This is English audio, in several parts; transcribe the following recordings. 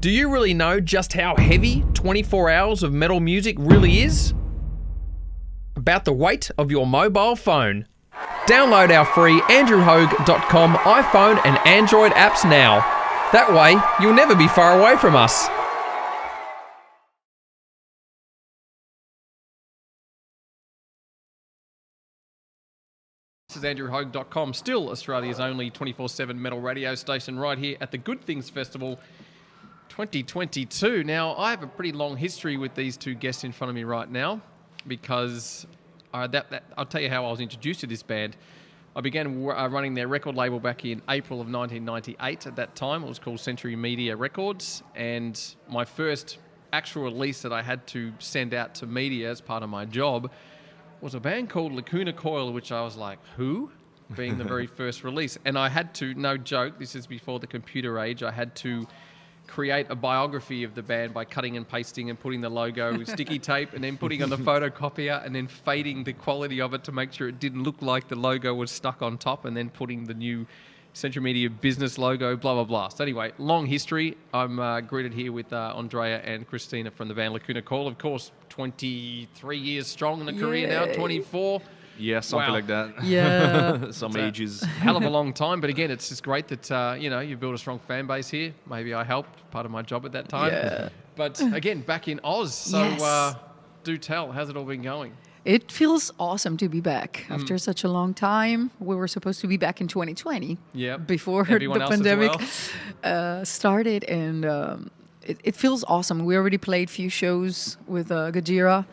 Do you really know just how heavy 24 hours of metal music really is? About the weight of your mobile phone. Download our free andrewhogue.com iPhone and Android apps now. That way, you'll never be far away from us. This is andrewhogue.com, still Australia's only 24/7 metal radio station, right here at the Good Things Festival 2022. Now, I have a pretty long history with these two guests in front of me right now because I'll tell you how I was introduced to this band. I began running their record label back in April of 1998. At that time, it was called Century Media Records, and my first actual release that I had to send out to media as part of my job was a band called Lacuna Coil, which I was like, who? Being the very first release. And I had to, no joke, this is before the computer age, I had to create a biography of the band by cutting and pasting and putting the logo with sticky tape and then putting on the photocopier and then fading the quality of it to make sure it didn't look like the logo was stuck on top, and then putting the new Century Media business logo, blah, blah, blah. So anyway, long history. I'm greeted here with Andrea and Christina from the band Lacuna Coil. Of course, 23 years strong in the career now, 24. Yeah, something like that. Yeah. Some ages. Hell of a long time, but again, it's just great that you've built a strong fan base here. Maybe I helped, part of my job at that time. Yeah. But again, back in Oz. So Yes. do tell, how's it all been going? It feels awesome to be back after such a long time. We were supposed to be back in 2020, Yep. before Everyone the else as pandemic well. started, and it feels awesome. We already played few shows with Gajira,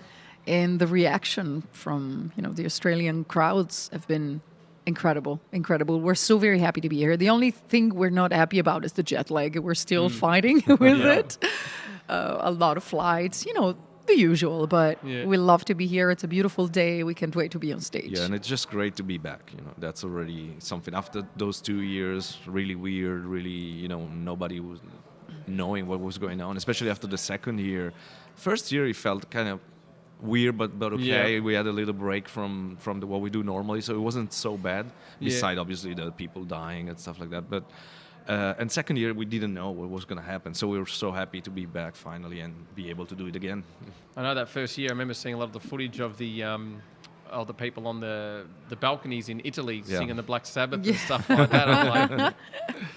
and the reaction from the Australian crowds have been incredible. We're so very happy to be here. The only thing we're not happy about is the jet lag. We're still fighting with it. A lot of flights, the usual, but we love to be here. It's a beautiful day. We can't wait to be on stage. Yeah, and it's just great to be back. That's already something. After those 2 years, really weird, really, nobody was knowing what was going on, especially after the second year. First year, it felt kind of weird, but okay. Yeah. We had a little break from what we do normally, so it wasn't so bad. Beside obviously the people dying and stuff like that, but and second year we didn't know what was going to happen, so we were so happy to be back finally and be able to do it again. I know that first year, I remember seeing a lot of the footage of the people on the balconies in Italy singing the Black Sabbath and stuff like that. I'm like,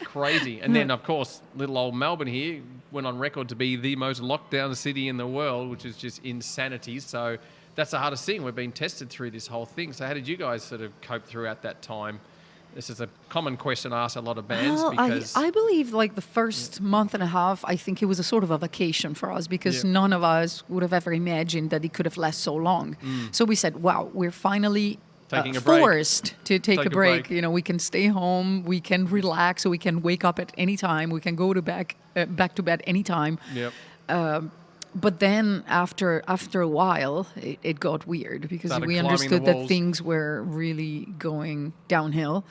crazy. And then, of course, little old Melbourne here went on record to be the most locked down city in the world, which is just insanity. So that's the hardest thing. We've been tested through this whole thing. So how did you guys sort of cope throughout that time? This is a common question I ask a lot of bands because... I believe the first month and a half, I think it was a sort of a vacation for us because none of us would have ever imagined that it could have lasted so long. So we said, wow, we're finally Taking a break. forced to take a break. We can stay home, we can relax, we can wake up at any time, we can go to back to bed anytime. Yep. But then after a while, it got weird because Started we climbing understood the that walls. things were really going downhill,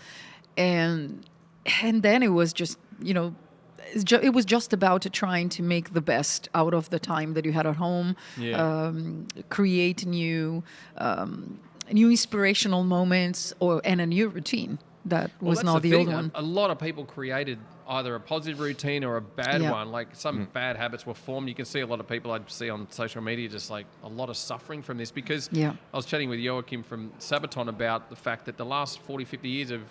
and then it was just it was just about trying to make the best out of the time that you had at home, create new inspirational moments and a new routine that was that's not the old thing. one. A lot of people created either a positive routine or a bad Yeah. one. Like some bad habits were formed. You can see a lot of people I'd see on social media just like a lot of suffering from this because I was chatting with Joachim from Sabaton about the fact that the last 40, 50 years of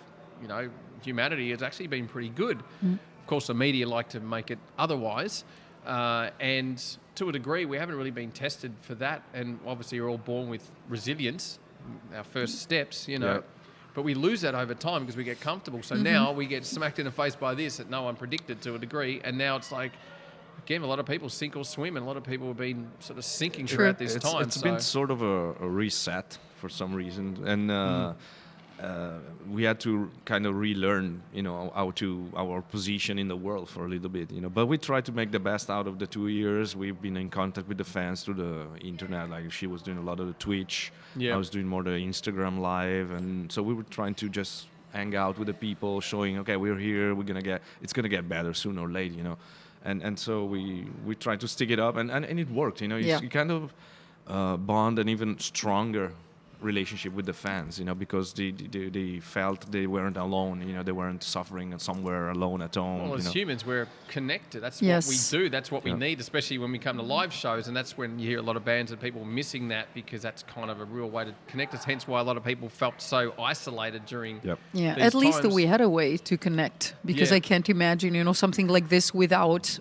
humanity has actually been pretty good. Of course, the media like to make it otherwise. And to a degree, we haven't really been tested for that. And obviously, we're all born with resilience, our first steps, But we lose that over time because we get comfortable. So now we get smacked in the face by this that no one predicted to a degree. And now it's like, again, a lot of people sink or swim, and a lot of people have been sort of sinking throughout this time. It's been sort of a reset for some reason. And we had to kind of relearn, our position in the world for a little bit, But we tried to make the best out of the 2 years. We've been in contact with the fans through the internet. Like she was doing a lot of the Twitch. I was doing more the Instagram live, and so we were trying to just hang out with the people, showing, okay, we're here. It's gonna get better sooner or later, And so we tried to stick it up, and it worked. You kind of bond and even stronger relationship with the fans, because they felt they weren't alone, they weren't suffering somewhere alone at home. Well, as humans, we're connected. That's Yes. what we do. That's what we need, especially when we come to live shows. And that's when you hear a lot of bands and people missing that, because that's kind of a real way to connect us. Hence why a lot of people felt so isolated during Yep. Yeah, these at least times. we had a way to connect, because Yeah. I can't imagine, something like this without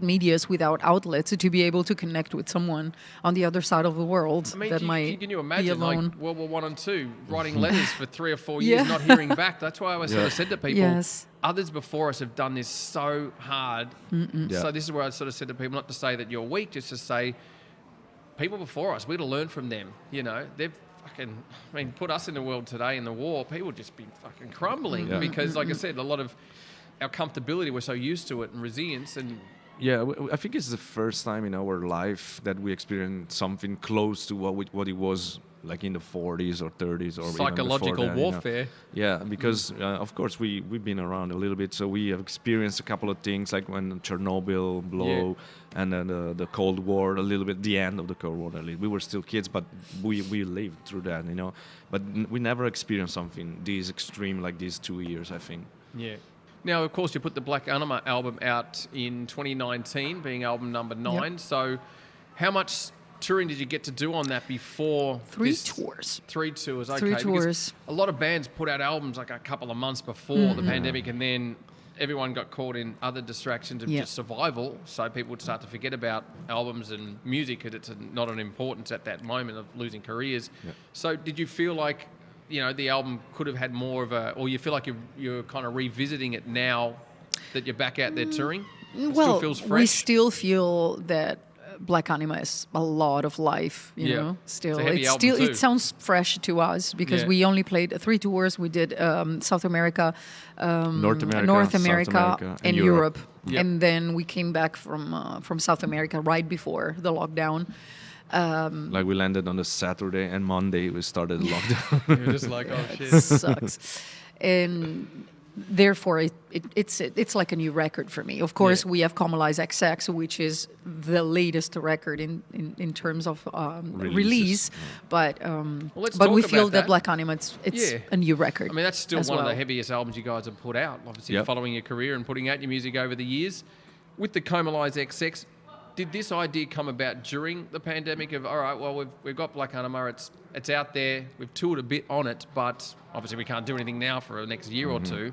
medias, without outlets, to be able to connect with someone on the other side of the world I mean, that might can you be imagine alone. like World War I and II, writing letters for 3 or 4 years, Yeah. not hearing back? That's why I always sort of said to people, Yes. others before us have done this so hard. Yeah. So this is where I sort of said to people, not to say that you're weak, just to say, people before us, we've got to learn from them. They've fucking, put us in the world today in the war, people would just be fucking crumbling Yeah. because, like I said, a lot of our comfortability, we're so used to it, and resilience, and Yeah, I think it's the first time in our life that we experienced something close to what it was like in the 40s or 30s or even before psychological that, warfare. Yeah, because of course we've been around a little bit, so we have experienced a couple of things like when Chernobyl blew, and then the Cold War, a little bit the end of the Cold War. We were still kids, but we lived through that, But we never experienced something this extreme like these 2 years, I think. Yeah. Now, of course, you put the Black Anima album out in 2019, being album number 9. Yep. So, how much touring did you get to do on that before? 3 this- tours. 3 tours, okay. 3 because tours. A lot of bands put out albums like a couple of months before the pandemic, and then everyone got caught in other distractions of Yeah. just survival. So people would start to forget about albums and music because it's not an importance at that moment of losing careers. Yeah. So did you feel like, the album could have had more of a, or you feel like you're kind of revisiting it now that you're back out there touring? It Well, still feels fresh? we still feel that Black Anima is a lot of life, Yeah. Still, It's a heavy it's album still too. it sounds fresh to us because Yeah. we only played 3 tours. We did South America, North America, North South America, America, and and Europe, Yep. and then we came back from South America right before the lockdown. Like we landed on a Saturday and Monday we started the lockdown. You're just like, oh shit. Sucks, and therefore it's like a new record for me. Of course, Yeah. we have Comalize XX, which is the latest record in terms of Releases. release, but let's but we talk feel about that that. Black Anima it's Yeah. a new record. I mean, that's still as one of well. the heaviest albums you guys have put out, obviously Yep. following your career and putting out your music over the years. With the Comalize XX, did this idea come about during the pandemic of, all right, well, we've got Black Anima, it's out there, we've toured a bit on it, but obviously we can't do anything now for the next year or two.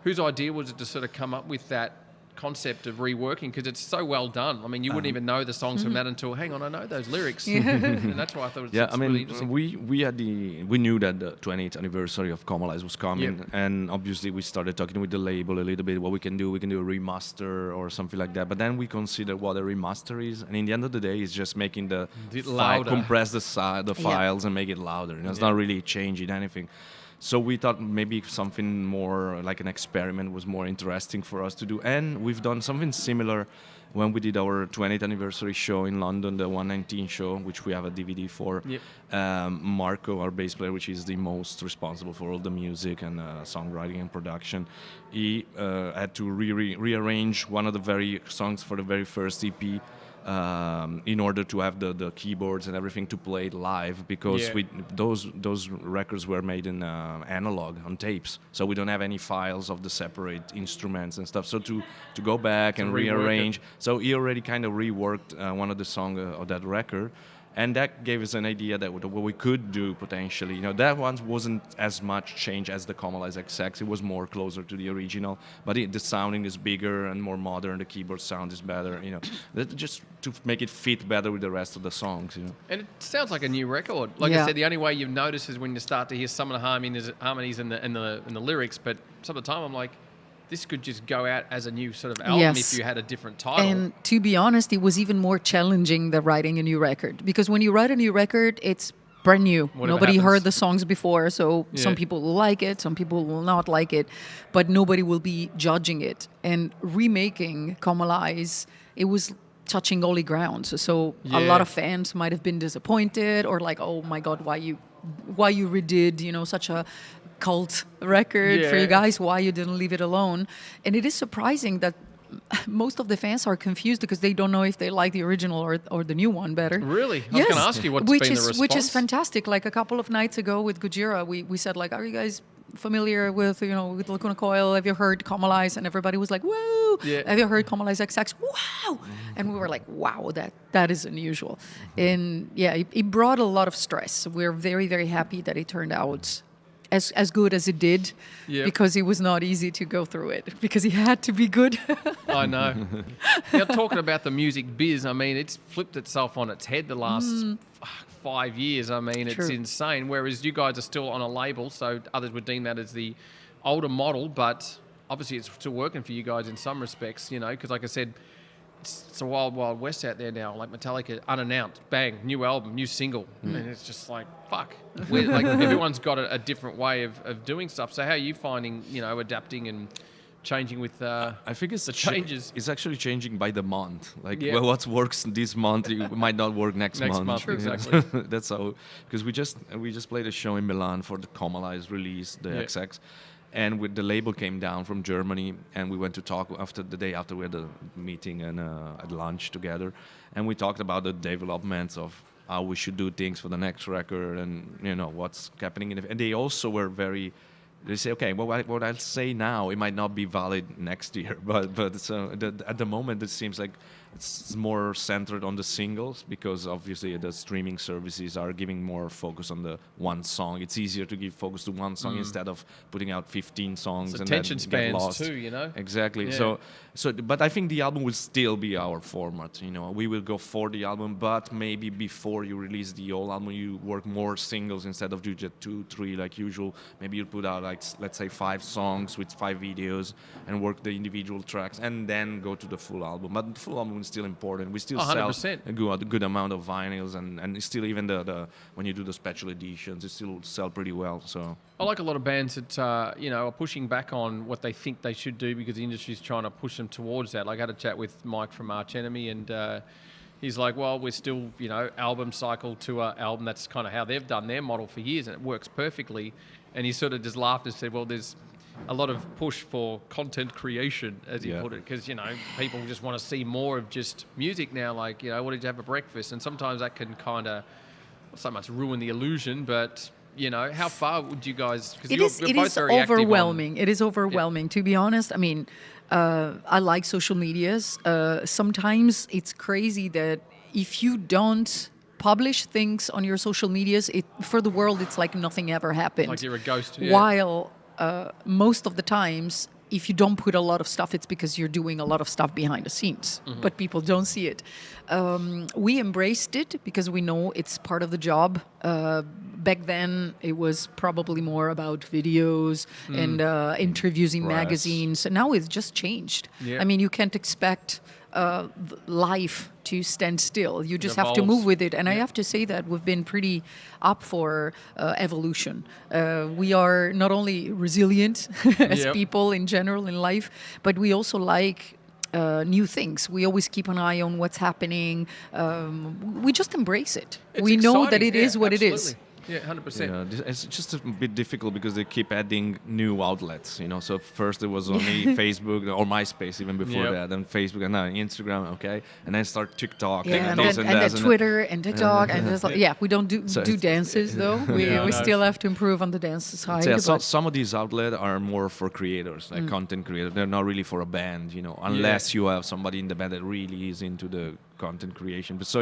Whose idea was it to sort of come up with that concept of reworking? Because it's so well done. I mean, you wouldn't even know the songs from that until, hang on, I know those lyrics. And that's why I thought Yeah, it's I really mean, interesting. we knew that the 20th anniversary of Comalize was coming, Yep. and obviously we started talking with the label a little bit. What we can do a remaster or something like that. But then we consider what a remaster is, and in the end of the day, it's just making the It file, louder. compress the Yeah. files and make it louder. It's not really changing anything. So we thought maybe something more like an experiment was more interesting for us to do. And we've done something similar when we did our 20th anniversary show in London, the 119 show, which we have a DVD for. Yep. Marco, our bass player, which is the most responsible for all the music and songwriting and production, he had to rearrange one of the very songs for the very first EP. In order to have the keyboards and everything to play it live, because Yeah. those records were made in analog on tapes, so we don't have any files of the separate instruments and stuff. So to go back and rework it. rearrange, so he already kind of reworked one of the songs of that record. And that gave us an idea that what we could do potentially. That one wasn't as much change as the Comalize XX. It was more closer to the original, but the sounding is bigger and more modern. The keyboard sound is better. Just to make it fit better with the rest of the songs. And it sounds like a new record. Like I Yeah. said, the only way you've noticed is when you start to hear some of the harmonies in the lyrics. But some of the time, I'm like, this could just go out as a new sort of album Yes. if you had a different title. And to be honest, it was even more challenging than writing a new record, because when you write a new record, it's brand new. Whatever Nobody happens. heard the songs before, so some Yeah. people will like it, some people will not like it, but nobody will be judging it. And remaking Comalize, it was touching holy ground. So a Yeah. lot of fans might have been disappointed, or like, oh my God, why you redid, such a cult record for Yeah. you guys, why you didn't leave it alone. And it is surprising that most of the fans are confused because they don't know if they like the original or the new one better. Really? I was going to ask you what's been the response. Which is fantastic. Like a couple of nights ago with Gojira, we said like, are you guys familiar with with Lacuna Coil? Have you heard Comalize? And everybody was like, whoa. Yeah. Have you heard Comalize XX? Wow. And we were like, wow, that is unusual. And yeah, it brought a lot of stress. We're very, very happy that it turned out as good as it did, because it was not easy to go through it, because it had to be good. I know. Now, talking about the music biz, I mean, it's flipped itself on its head the last 5 years. I mean, it's True. insane. Whereas you guys are still on a label, so others would deem that as the older model, but obviously it's still working for you guys in some respects, because like I said, it's a wild, wild west out there now. Like Metallica, unannounced, bang, new album, new single, and it's just like, fuck. Like everyone's got a different way of doing stuff. So how are you finding, adapting and changing with I think it's the changes? It's actually changing by the month. Like, Yeah. well, what works this month it might not work next month. True, exactly. That's how. Because we just played a show in Milan for the Comalize release, the Yeah. XX, and with the label came down from Germany, and we went to talk the day after we had a meeting and at lunch together, and we talked about the developments of how we should do things for the next record, and what's happening and they also were very. They say, okay, well, what I'll say now, it might not be valid next year, but so at the moment it seems like it's more centered on the singles, because obviously the streaming services are giving more focus on the one song. It's easier to give focus to one song instead of putting out 15 songs It's and attention then get spans lost. too, Exactly. Yeah. But I think the album will still be our format. We will go for the album, but maybe before you release the whole album, you work more singles instead of do just 2, 3 like usual. Maybe you put out like let's say 5 songs with 5 videos and work the individual tracks, and then go to the full album. But the full album is still important. We still sell 100%. a good amount of vinyls, and it's still even the when you do the special editions, it still sell pretty well. So. I like a lot of bands that are pushing back on what they think they should do because the industry's trying to push them towards that. Like I had a chat with Mike from Arch Enemy, and he's like, well, we're still album cycle to album. That's kind of how they've done their model for years, and it works perfectly. And he sort of just laughed and said, well, there's a lot of push for content creation, as he put it, because people just want to see more of just music now. Like what did you have for breakfast? And sometimes that can kind of not so much ruin the illusion, but. How far would you guys? Because It is overwhelming. It is overwhelming, to be honest. I mean, I like social medias. Sometimes it's crazy that if you don't publish things on your social medias, for the world, it's like nothing ever happened. Like you're a ghost. Yeah. While most of the times, if you don't put a lot of stuff, it's because you're doing a lot of stuff behind the scenes, but people don't see it. We embraced it because we know it's part of the job. Back then, it was probably more about videos and interviews in magazines. And now it's just changed. Yeah. I mean, you can't expect life to stand still. You just have to evolves. move with it. And I have to say that we've been pretty up for evolution. We are not only resilient as people in general in life, but we also like new things. We always keep an eye on what's happening. We just embrace it. We know that it is what it is. Yeah, 100%. Yeah, it's just a bit difficult because they keep adding new outlets. So first it was only Facebook or MySpace even before that, then Facebook, and now Instagram, okay, and then start TikTok, Yeah, this and that, then Twitter and TikTok, and there's we don't do dances though. We still have to improve on the dance side. Yeah, but some of these outlets are more for creators, like content creators. They're not really for a band, unless you have somebody in the band that really is into the content creation. But so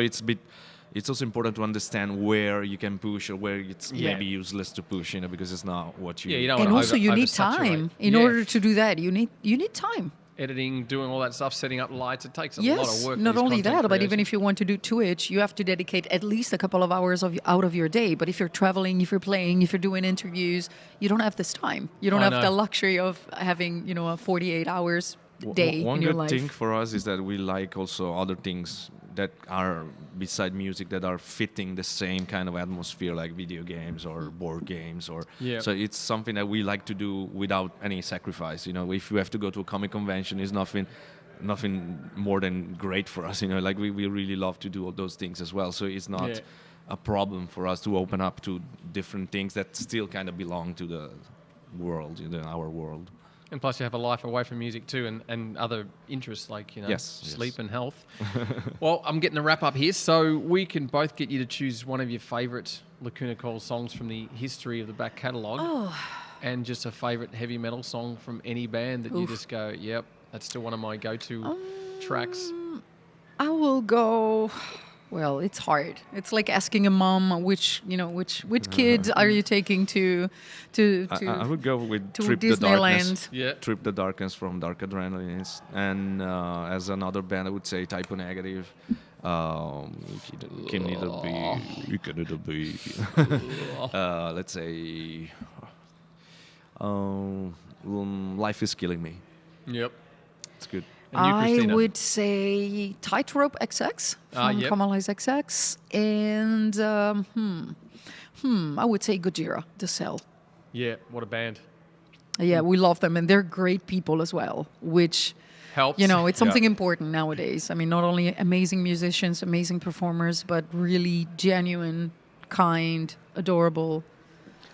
it's also important to understand where you can push or where it's maybe useless to push, because it's not what you. Yeah, you don't and want also to you need time in order to do that. You need time. Editing, doing all that stuff, setting up lights, it takes a lot of work. Not these only content that, but even creation. if you want to do Twitch, you have to dedicate at least a couple of hours out of your day. But if you're traveling, if you're playing, if you're doing interviews, you don't have this time. You don't have the luxury of having a 48 hours day One in your good life. thing for us is that we like also other things that are beside music that are fitting the same kind of atmosphere, like video games or board games, or so it's something that we like to do without any sacrifice. If you have to go to a comic convention, it's nothing more than great for us. Like we really love to do all those things as well. So it's not a problem for us to open up to different things that still kind of belong to the world, our world. And plus, you have a life away from music too, and other interests like Yes, sleep yes. and health. Well, I'm getting the wrap up here, so we can both get you to choose one of your favourite Lacuna Coil songs from the history of the back catalogue, and just a favourite heavy metal song from any band that you just go, yep, that's still one of my go-to tracks. I will go. Well, it's hard. It's like asking a mom which kids are you taking to I would go with to Trip the Darkness. Disneyland. Yeah. Trip the Darkness from Dark Adrenalines. And as another band, I would say Typo Negative. It can either be, let's say, Life is Killing Me. Yep. It's good. And you, I Christina? would say Tightrope XX from Yep. Kamalize XX, and I would say Gojira, The Cell. Yeah, what a band. Yeah, we love them, and they're great people as well, which, Helps. it's something important nowadays. I mean, not only amazing musicians, amazing performers, but really genuine, kind, adorable.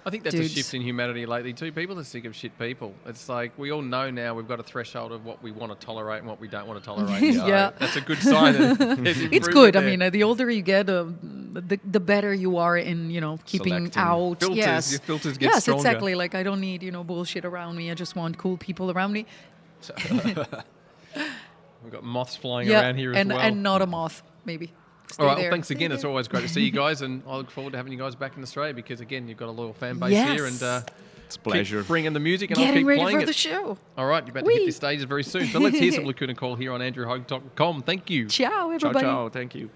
I think that's a dudes. shift in humanity lately too. People are sick of shit people. It's like we all know now we've got a threshold of what we want to tolerate and what we don't want to tolerate. So Yeah. that's a good sign. That there's It's improvement good. I there. mean, the older you get, the better you are in, keeping Selecting. out. Filters, Yes, your filters get yes, stronger. exactly. Like I don't need, bullshit around me. I just want cool people around me. We've got moths flying Yeah, around here as and well. and not a moth, maybe. Stay All right, there. well, thanks again. It's always great to see you guys, and I look forward to having you guys back in Australia because, again, you've got a loyal fan base here, and Yes. It's a pleasure. keep bringing the music, and I'll Getting keep ready playing for it. the show. All right, you're about to hit Whee! the stages very soon. So let's hear some Lacuna Coil here on AndrewHogue.com. Thank you. Ciao, Ciao, everybody. ciao. Thank you.